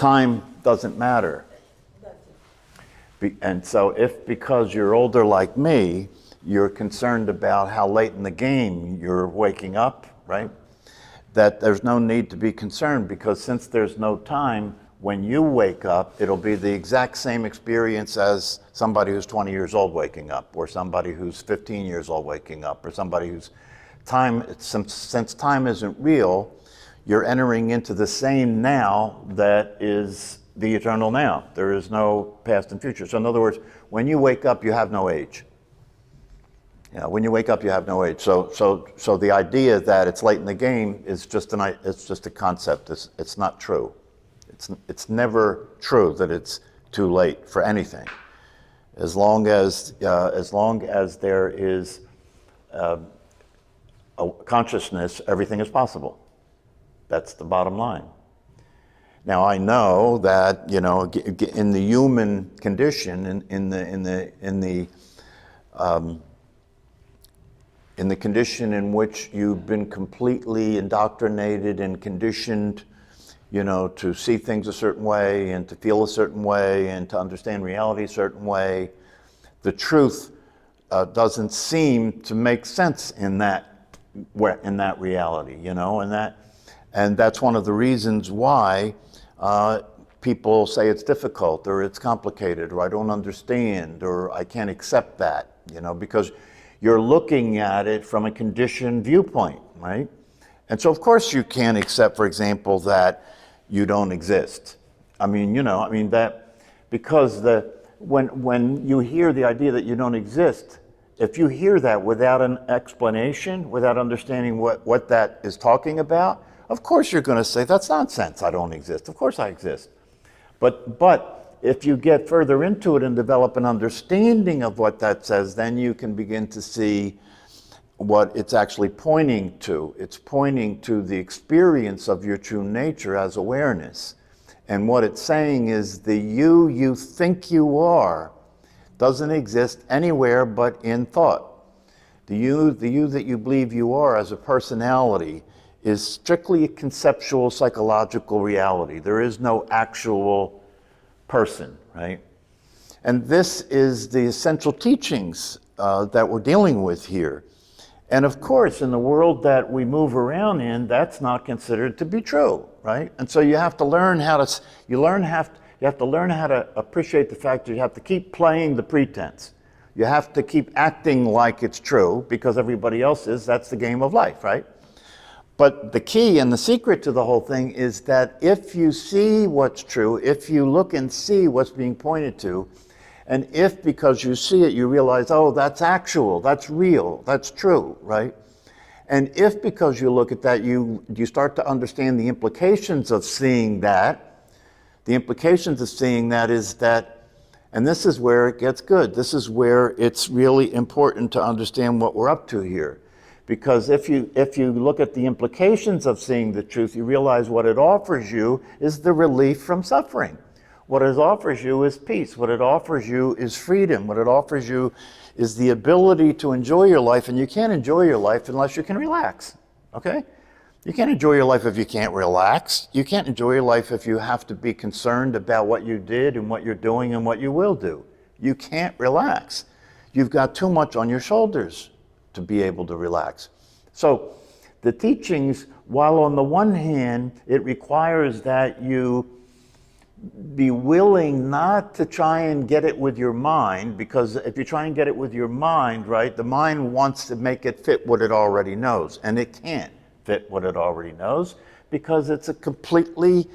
time doesn't matter. And so if, because you're older like me, you're concerned about how late in the game you're waking up, right? That there's no need to be concerned, because since there's no time, when you wake up, it'll be the exact same experience as somebody who's 20 years old waking up, or somebody who's 15 years old waking up, or somebody who's time, since time isn't real, you're entering into the same now that is the eternal now. There is no past and future. So in other words, when you wake up, you have no age. Yeah, when you wake up, you have no age. So the idea that it's late in the game is just a concept. It's not true. It's never true that it's too late for anything. As long as there is a consciousness, everything is possible. That's the bottom line. Now I know that, you know, in the human condition, in the condition in which you've been completely indoctrinated and conditioned, you know, to see things a certain way and to feel a certain way and to understand reality a certain way, the truth doesn't seem to make sense in that reality, you know, and that's one of the reasons why people say it's difficult, or it's complicated, or I don't understand, or I can't accept that, you know, because you're looking at it from a conditioned viewpoint, right? And so of course you can't accept, for example, that you don't exist. I mean, you know, that because when you hear the idea that you don't exist, if you hear that without an explanation, without understanding what that is talking about, of course you're going to say, that's nonsense, I don't exist. Of course I exist. But if you get further into it and develop an understanding of what that says, then you can begin to see what it's actually pointing to. It's pointing to the experience of your true nature as awareness. And what it's saying is the you think you are doesn't exist anywhere but in thought. The you that you believe you are as a personality is strictly a conceptual psychological reality. There is no actual person, right? And this is the essential teachings that we're dealing with here. And of course, in the world that we move around in, that's not considered to be true, right? And so you have to learn how to, you have to learn how to appreciate the fact that you have to keep playing the pretense. You have to keep acting like it's true because everybody else is. That's the game of life, right? But the key and the secret to the whole thing is that if you see what's true, if you look and see what's being pointed to, and if because you see it you realize, oh, that's actual, that's real, that's true, right? And if because you look at that you start to understand the implications of seeing that, the implications of seeing that is that, and this is where it gets good, this is where it's really important to understand what we're up to here. Because if you look at the implications of seeing the truth, you realize what it offers you is the relief from suffering. What it offers you is peace. What it offers you is freedom. What it offers you is the ability to enjoy your life, and you can't enjoy your life unless you can relax, okay? You can't enjoy your life if you can't relax. You can't enjoy your life if you have to be concerned about what you did and what you're doing and what you will do. You can't relax. You've got too much on your shoulders to be able to relax. So the teachings, while on the one hand, it requires that you be willing not to try and get it with your mind, because if you try and get it with your mind, right, the mind wants to make it fit what it already knows, and it can't fit what it already knows because it's a completely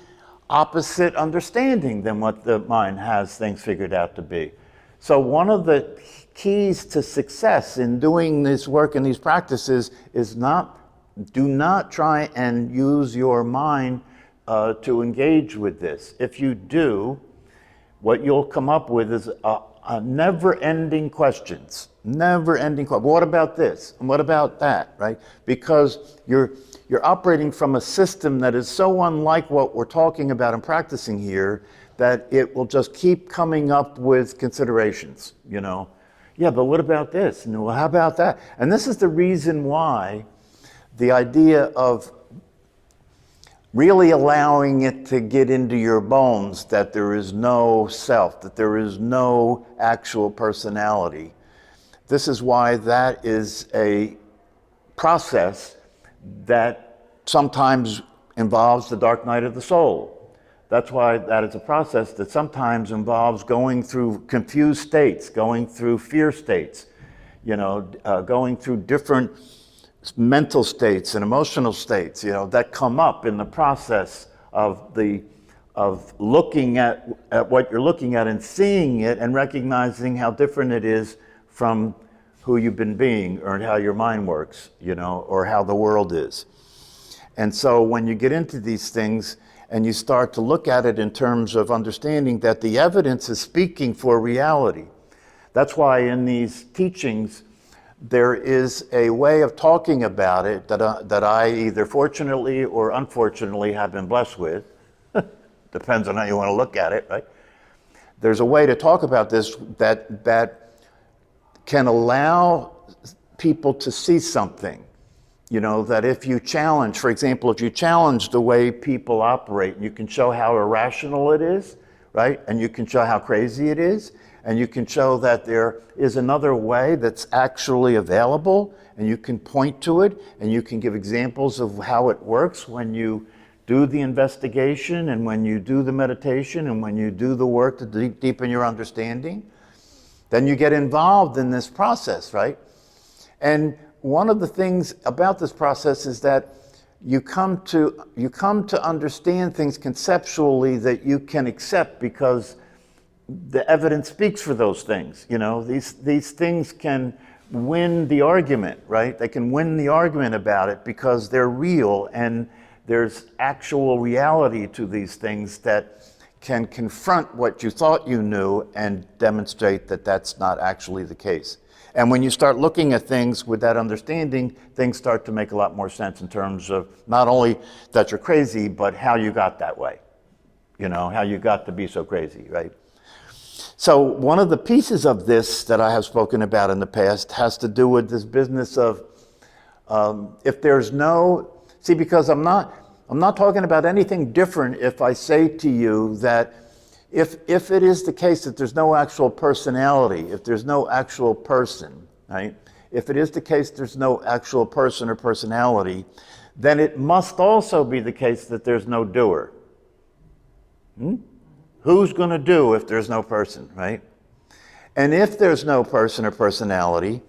opposite understanding than what the mind has things figured out to be. So one of the keys to success in doing this work and these practices is do not try and use your mind to engage with this. If you do, what you'll come up with is a never-ending questions. Never-ending questions. What about this? And what about that, right? Because you're operating from a system that is so unlike what we're talking about and practicing here that it will just keep coming up with considerations, you know. Yeah, but what about this? And well, how about that? And this is the reason why the idea of really allowing it to get into your bones that there is no self, that there is no actual personality. This is why that is a process that sometimes involves the dark night of the soul. That's why that is a process that sometimes involves going through confused states, going through fear states, going through different mental states and emotional states, that come up in the process of looking at what you're looking at and seeing it and recognizing how different it is from who you've been being or how your mind works, or how the world is. And so when you get into these things and you start to look at it in terms of understanding that the evidence is speaking for reality, that's why in these teachings there is a way of talking about it that I either fortunately or unfortunately have been blessed with. Depends on how you want to look at it, right? There's a way to talk about this that can allow people to see something. That if you challenge, for example, if you challenge the way people operate, you can show how irrational it is, right? And you can show how crazy it is. And you can show that there is another way that's actually available, and you can point to it, and you can give examples of how it works when you do the investigation, and when you do the meditation, and when you do the work to deepen your understanding. Then you get involved in this process, right? And one of the things about this process is that you come to understand things conceptually that you can accept because the evidence speaks for those things. These things can win the argument, right? They can win the argument about it because they're real, and there's actual reality to these things that can confront what you thought you knew and demonstrate that that's not actually the case. And when you start looking at things with that understanding, things start to make a lot more sense in terms of not only that you're crazy, but how you got that way. How you got to be so crazy, right? So one of the pieces of this that I have spoken about in the past has to do with this business of if there's no, because I'm not talking about anything different if I say to you that if it is the case that there's no actual personality, if there's no actual person, right? If it is the case there's no actual person or personality, then it must also be the case that there's no doer. Who's going to do if there's no person, right? And if there's no person or personality,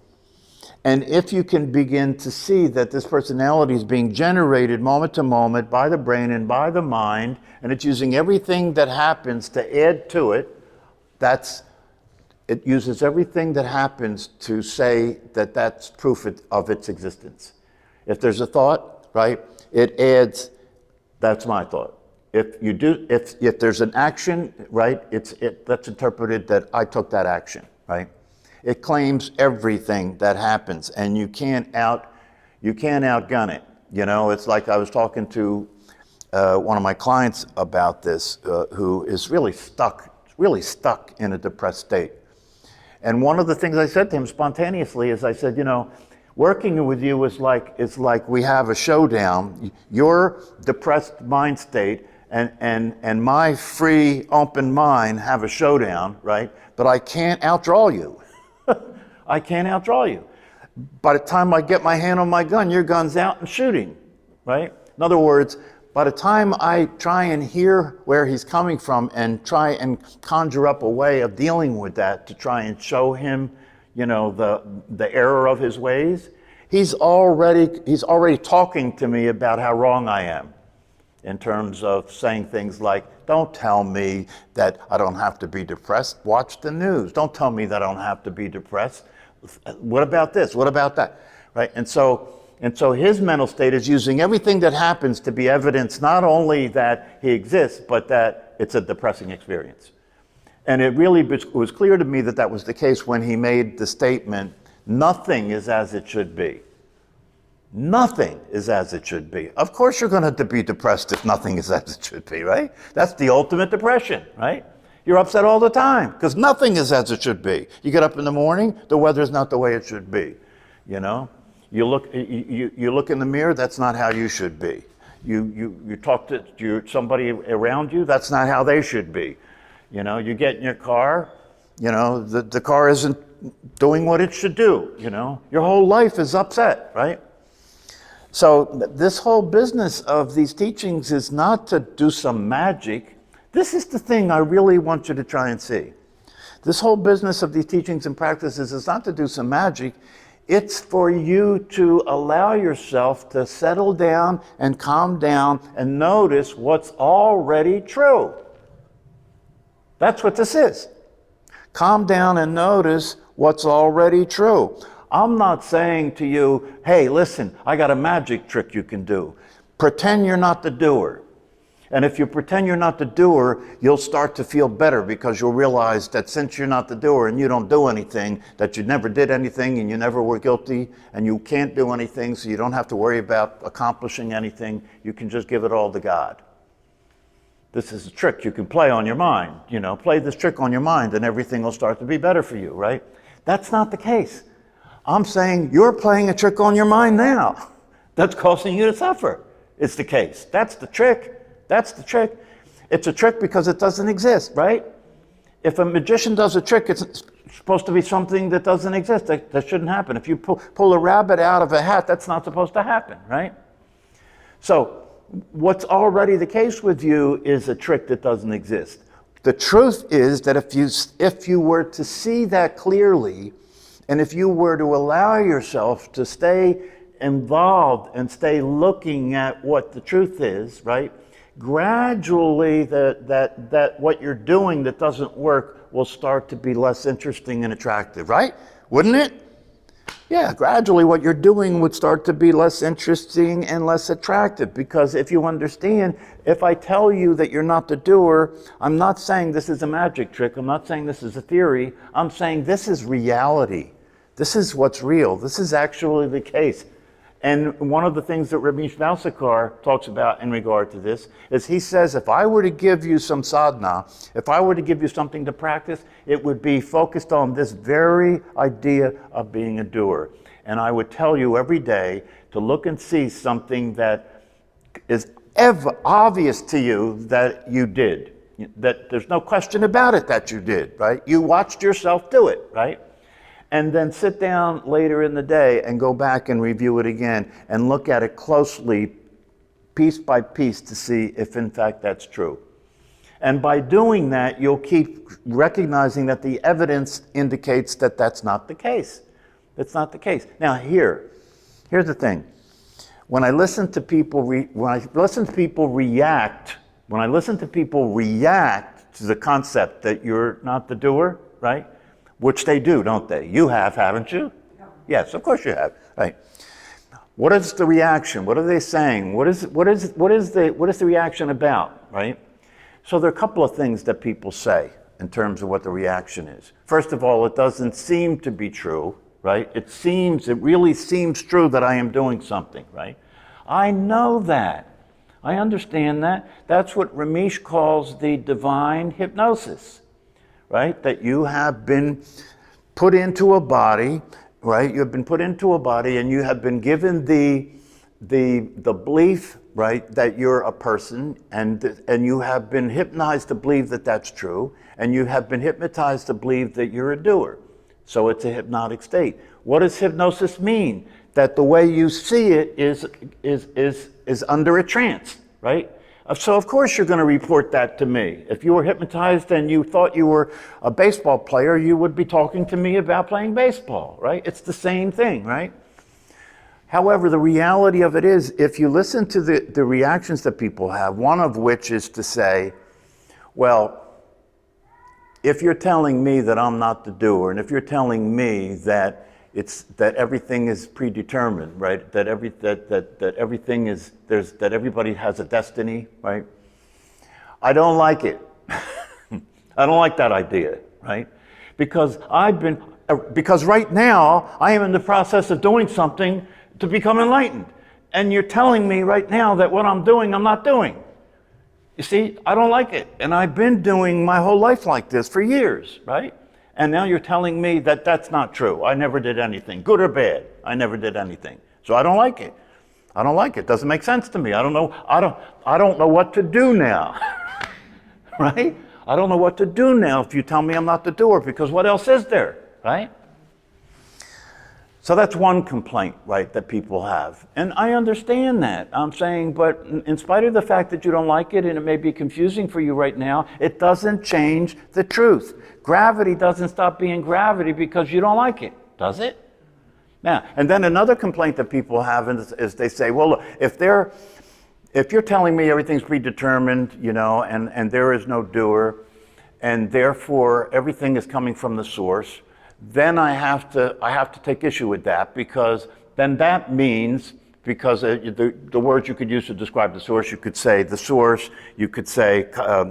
and if you can begin to see that this personality is being generated moment to moment by the brain and by the mind, and it's using everything that happens to add to it, it uses everything that happens to say that that's proof of its existence. If there's a thought, right, it adds, that's my thought. If there's an action, right, that's interpreted that I took that action, right? It claims everything that happens, and you can't outgun it. It's like I was talking to one of my clients about this, who is really stuck in a depressed state. And one of the things I said to him spontaneously is I said, working with you is like we have a showdown. Your depressed mind state and my free, open mind have a showdown, right? But I can't outdraw you. I can't outdraw you. By the time I get my hand on my gun, your gun's out and shooting, right? In other words, by the time I try and hear where he's coming from and try and conjure up a way of dealing with that to try and show him, the error of his ways, he's already talking to me about how wrong I am, in terms of saying things like, don't tell me that I don't have to be depressed. Watch the news. Don't tell me that I don't have to be depressed. What about this? What about that? Right? And so his mental state is using everything that happens to be evidence not only that he exists, but that it's a depressing experience. And it really was clear to me that that was the case when he made the statement, nothing is as it should be. Nothing is as it should be. Of course you're going to be depressed if nothing is as it should be, right? That's the ultimate depression, right? You're upset all the time because nothing is as it should be. You get up in the morning, the weather's not the way it should be. You look in the mirror, that's not how you should be. You talk to somebody around you, that's not how they should be. You know, you get in your car, you know, the car isn't doing what it should do, you know. Your whole life is upset, right? So this whole business of these teachings is not to do some magic. This is the thing I really want you to try and see. This whole business of these teachings and practices is not to do some magic. It's for you to allow yourself to settle down and calm down and notice what's already true. That's what this is. Calm down and notice what's already true. I'm not saying to you, hey, listen, I got a magic trick you can do. Pretend you're not the doer. And if you pretend you're not the doer, you'll start to feel better because you'll realize that since you're not the doer and you don't do anything, that you never did anything and you never were guilty and you can't do anything, so you don't have to worry about accomplishing anything. You can just give it all to God. This is a trick you can play on your mind. You know, play this trick on your mind and everything will start to be better for you, right? That's not the case. I'm saying you're playing a trick on your mind now. That's causing you to suffer. It's the case. That's the trick. That's the trick. It's a trick because it doesn't exist, right? If a magician does a trick, it's supposed to be something that doesn't exist. That shouldn't happen. If you pull a rabbit out of a hat, that's not supposed to happen, right? So what's already the case with you is a trick that doesn't exist. The truth is that if you were to see that clearly, and if you were to allow yourself to stay involved and stay looking at what the truth is, right? Gradually that what you're doing that doesn't work will start to be less interesting and attractive, right? Wouldn't it? Yeah, gradually what you're doing would start to be less interesting and less attractive, because if you understand, if I tell you that you're not the doer, I'm not saying this is a magic trick, I'm not saying this is a theory, I'm saying this is reality. This is what's real. This is actually the case. And one of the things that Ramesh Valsakar talks about in regard to this is he says, if I were to give you some sadhana, if I were to give you something to practice, it would be focused on this very idea of being a doer. And I would tell you every day to look and see something that is obvious to you that you did, that there's no question about it that you did, right? You watched yourself do it, right? And then sit down later in the day and go back and review it again and look at it closely, piece by piece, to see if in fact that's true. And by doing that, you'll keep recognizing that the evidence indicates that that's not the case. That's not the case. Now here's the thing. When I listen to people react to the concept that you're not the doer, right? Which they do, don't they? You have, haven't you? No. Yes, of course you have. Right. What is the reaction? What are they saying? What is the reaction about? Right. So there are a couple of things that people say in terms of what the reaction is. First of all, it doesn't seem to be true. Right. It really seems true that I am doing something. Right. I know that. I understand that. That's what Ramesh calls the divine hypnosis. Right? That you have been put into a body, right? You have been put into a body and you have been given the belief, right, that you're a person, and you have been hypnotized to believe that that's true, and you have been hypnotized to believe that you're a doer. So it's a hypnotic state. What does hypnosis mean? That the way you see it is under a trance, right? So of course you're going to report that to me. If you were hypnotized and you thought you were a baseball player, you would be talking to me about playing baseball, right? It's the same thing, right? However, the reality of it is, if you listen to the reactions that people have, one of which is to say, well, if you're telling me that I'm not the doer, and if you're telling me that everything is predetermined, right? That everybody has a destiny, right? I don't like it. I don't like that idea, right? Because right now I am in the process of doing something to become enlightened, and you're telling me right now that what I'm doing, I'm not doing. You see, I don't like it, and I've been doing my whole life like this for years, right? And now you're telling me that that's not true. I never did anything, good or bad. I never did anything. So I don't like it. I don't like it. Doesn't make sense to me. I don't know what to do now. Right? I don't know what to do now if you tell me I'm not the doer, because what else is there, right? So that's one complaint, right, that people have. And I understand that. I'm saying, but in spite of the fact that you don't like it and it may be confusing for you right now, it doesn't change the truth. Gravity doesn't stop being gravity because you don't like it, does it? Now, and then another complaint that people have is they say, well, look, if you're telling me everything's predetermined, and there is no doer, and therefore everything is coming from the source, then I have to take issue with that, because then that means, because the words you could use to describe the source, you could say the source, you could say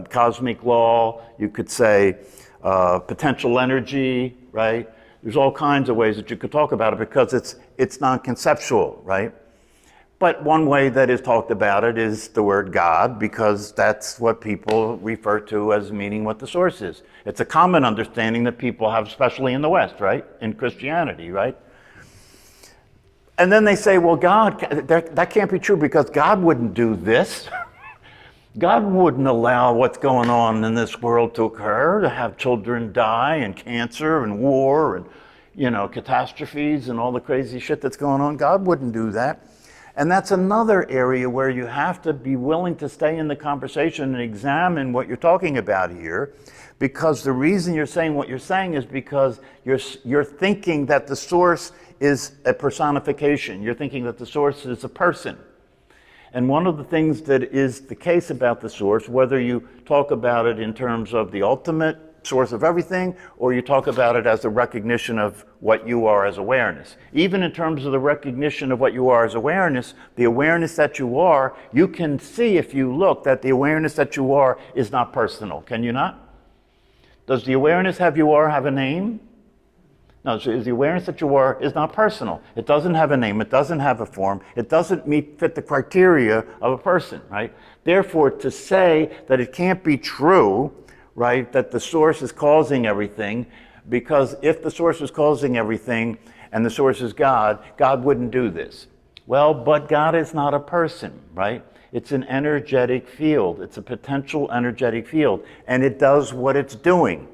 cosmic law, you could say potential energy, right? There's all kinds of ways that you could talk about it because it's non-conceptual, right? But one way that is talked about it is the word God, because that's what people refer to as meaning what the source is. It's a common understanding that people have, especially in the West, right? In Christianity, right? And then they say, well, God, that can't be true because God wouldn't do this. God wouldn't allow what's going on in this world to occur, to have children die and cancer and war and, catastrophes and all the crazy shit that's going on. God wouldn't do that. And that's another area where you have to be willing to stay in the conversation and examine what you're talking about here, because the reason you're saying what you're saying is because you're thinking that the source is a personification. You're thinking that the source is a person. And one of the things that is the case about the source, whether you talk about it in terms of the ultimate source of everything, or you talk about it as a recognition of what you are as awareness. Even in terms of the recognition of what you are as awareness, the awareness that you are, you can see if you look that the awareness that you are is not personal. Can you not? Does the awareness have a name? No, so the awareness that you are is not personal. It doesn't have a name, it doesn't have a form, it doesn't fit the criteria of a person, right? Therefore, to say that it can't be true, right, that the source is causing everything, because if the source is causing everything and the source is God, God wouldn't do this. Well, but God is not a person, right? It's an energetic field. It's a potential energetic field, and it does what it's doing.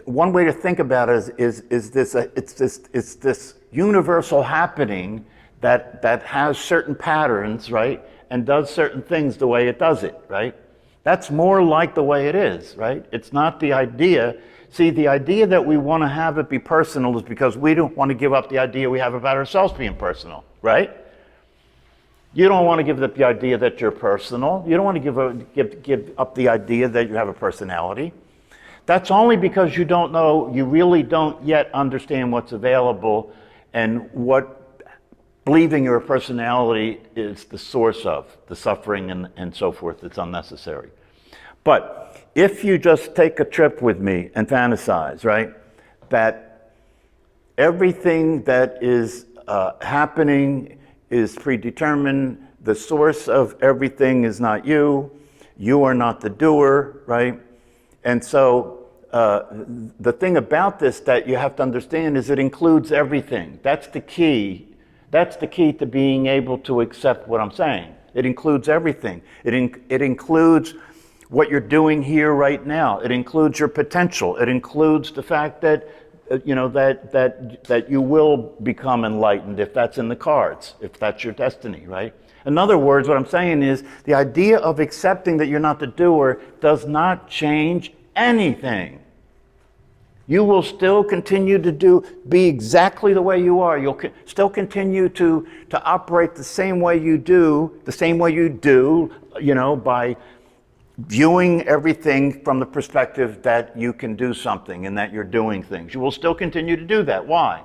One way to think about it is this universal happening that has certain patterns, right, and does certain things the way it does it, right? That's more like the way it is, right? It's not the idea. See, the idea that we want to have it be personal is because we don't want to give up the idea we have about ourselves being personal, right? You don't want to give up the idea that you're personal. You don't want to give up the idea that you have a personality. That's only because you really don't yet understand what's available and what believing you're a personality is the source of the suffering and so forth that's unnecessary. But if you just take a trip with me and fantasize, right, that everything that is happening is predetermined, the source of everything is not you, you are not the doer, right? And so the thing about this that you have to understand is it includes everything. That's the key. That's the key to being able to accept what I'm saying. It includes everything. It includes what you're doing here right now. It includes your potential. It includes the fact that that you will become enlightened if that's in the cards, if that's your destiny, right? In other words, what I'm saying is the idea of accepting that you're not the doer does not change anything. You will still continue to be exactly the way you are. You'll still continue to operate the same way you do, by viewing everything from the perspective that you can do something and that you're doing things. You will still continue to do that. Why?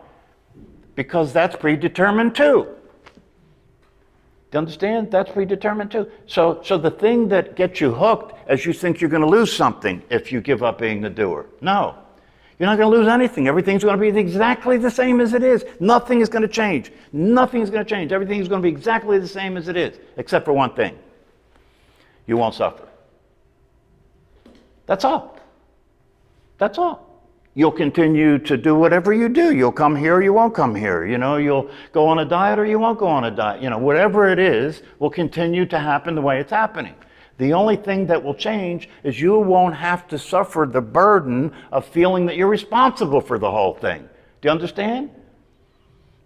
Because that's predetermined too. Do you understand? That's predetermined too. So the thing that gets you hooked is you think you're going to lose something if you give up being the doer. No. You're not going to lose anything. Everything's going to be exactly the same as it is. Nothing is going to change. Nothing is going to change. Everything is going to be exactly the same as it is, except for one thing. You won't suffer. That's all. That's all. You'll continue to do whatever you do. You'll come here or you won't come here. You'll go on a diet or you won't go on a diet. Whatever it is will continue to happen the way it's happening. The only thing that will change is you won't have to suffer the burden of feeling that you're responsible for the whole thing. Do you understand?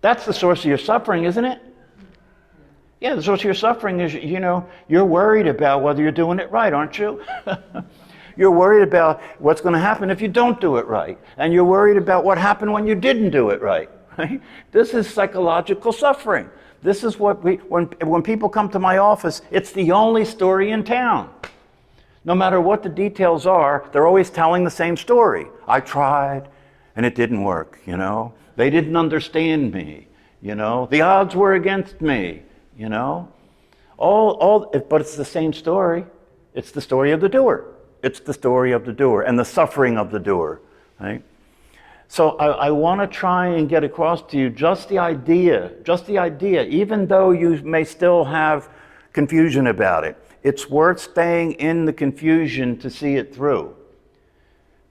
That's the source of your suffering, isn't it? Yeah, the source of your suffering is, you're worried about whether you're doing it right, aren't you? You're worried about what's going to happen if you don't do it right. And you're worried about what happened when you didn't do it right. This is psychological suffering. This is what when people come to my office, it's the only story in town. No matter what the details are, they're always telling the same story. I tried and it didn't work, They didn't understand me, The odds were against me, But it's the same story. It's the story of the doer. It's the story of the doer and the suffering of the doer, right? So I want to try and get across to you just the idea, even though you may still have confusion about it. It's worth staying in the confusion to see it through.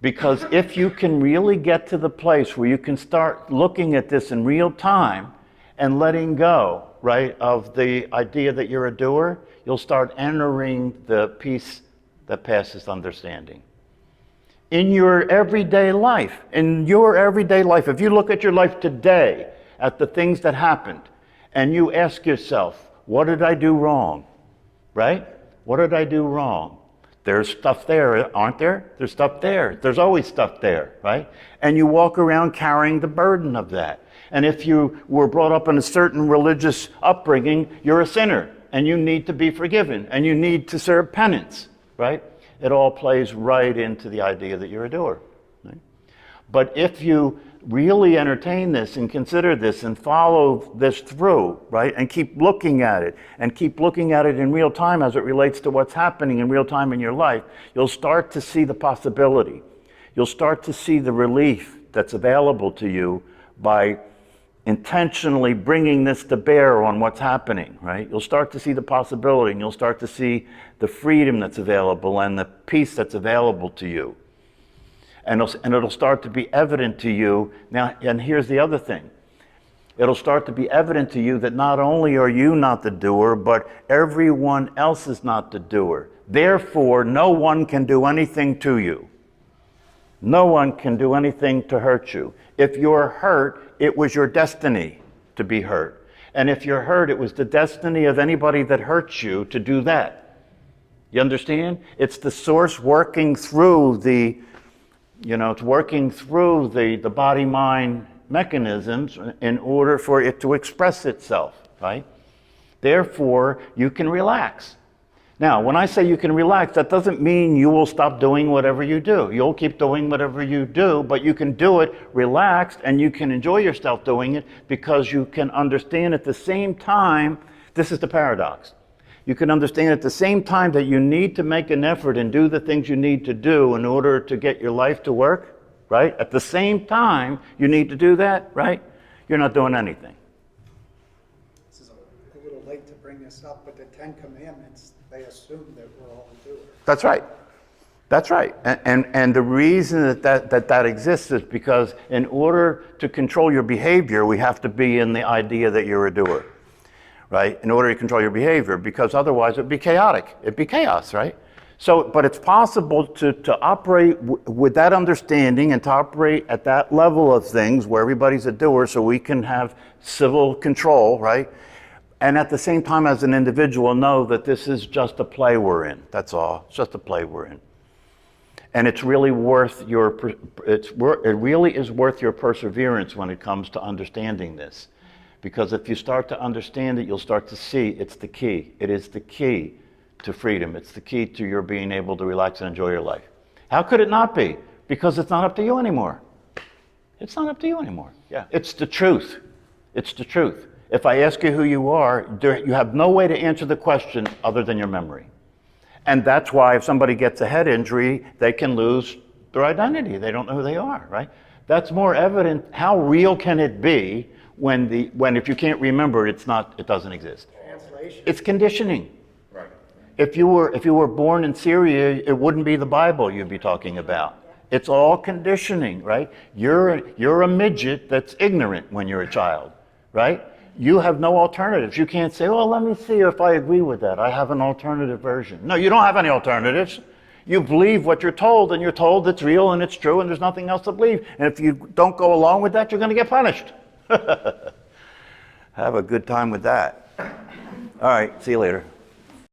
Because if you can really get to the place where you can start looking at this in real time and letting go, right, of the idea that you're a doer, you'll start entering the peace that passes understanding. In your everyday life, if you look at your life today, at the things that happened, and you ask yourself, what did I do wrong? Right? What did I do wrong? There's stuff there, aren't there? There's stuff there. There's always stuff there, right? And you walk around carrying the burden of that. And if you were brought up in a certain religious upbringing, you're a sinner, and you need to be forgiven, and you need to serve penance. Right? It all plays right into the idea that you're a doer. Right? But if you really entertain this and consider this and follow this through, right, and keep looking at it in real time as it relates to what's happening in real time in your life, you'll start to see the possibility. You'll start to see the relief that's available to you by intentionally bringing this to bear on what's happening, right? You'll start to see the possibility, and you'll start to see the freedom that's available and the peace that's available to you. And it'll start to be evident to you. Now, and here's the other thing. It'll start to be evident to you that not only are you not the doer, but everyone else is not the doer. Therefore, no one can do anything to you. No one can do anything to hurt you. If you're hurt, it was your destiny to be hurt. And if you're hurt, it was the destiny of anybody that hurts you to do that. You understand? It's the source working through the body-mind mechanisms in order for it to express itself, right? Therefore, you can relax. Now, when I say you can relax, that doesn't mean you will stop doing whatever you do. You'll keep doing whatever you do, but you can do it relaxed and you can enjoy yourself doing it because you can understand at the same time, this is the paradox. You can understand at the same time that you need to make an effort and do the things you need to do in order to get your life to work, right? At the same time you need to do that, right? You're not doing anything. This is a little late to bring this up, but the Ten Commandments, they assume that we're all doers. That's right. That's right. And the reason that exists is because in order to control your behavior, we have to be in the idea that you're a doer, right? In order to control your behavior, because otherwise it'd be chaotic. It'd be chaos, right? So, but it's possible to operate with that understanding and to operate at that level of things where everybody's a doer so we can have civil control, right? And at the same time, as an individual, know that this is just a play we're in. That's all. It's just a play we're in. And it's really it really is worth your perseverance when it comes to understanding this. Because if you start to understand it, you'll start to see it's the key. It is the key to freedom. It's the key to your being able to relax and enjoy your life. How could it not be? Because it's not up to you anymore. It's not up to you anymore. Yeah. It's the truth. It's the truth. If I ask you who you are, you have no way to answer the question other than your memory. And that's why if somebody gets a head injury, they can lose their identity. They don't know who they are, right? That's more evident. How real can it be when if you can't remember, it doesn't exist. Translation. It's conditioning. Right. If you were born in Syria, it wouldn't be the Bible you'd be talking about. It's all conditioning, right? You're a midget that's ignorant when you're a child, right? You have no alternatives. You can't say, well, let me see if I agree with that. I have an alternative version. No, you don't have any alternatives. You believe what you're told, and you're told it's real and it's true and there's nothing else to believe. And if you don't go along with that, you're going to get punished. Have a good time with that. All right, see you later.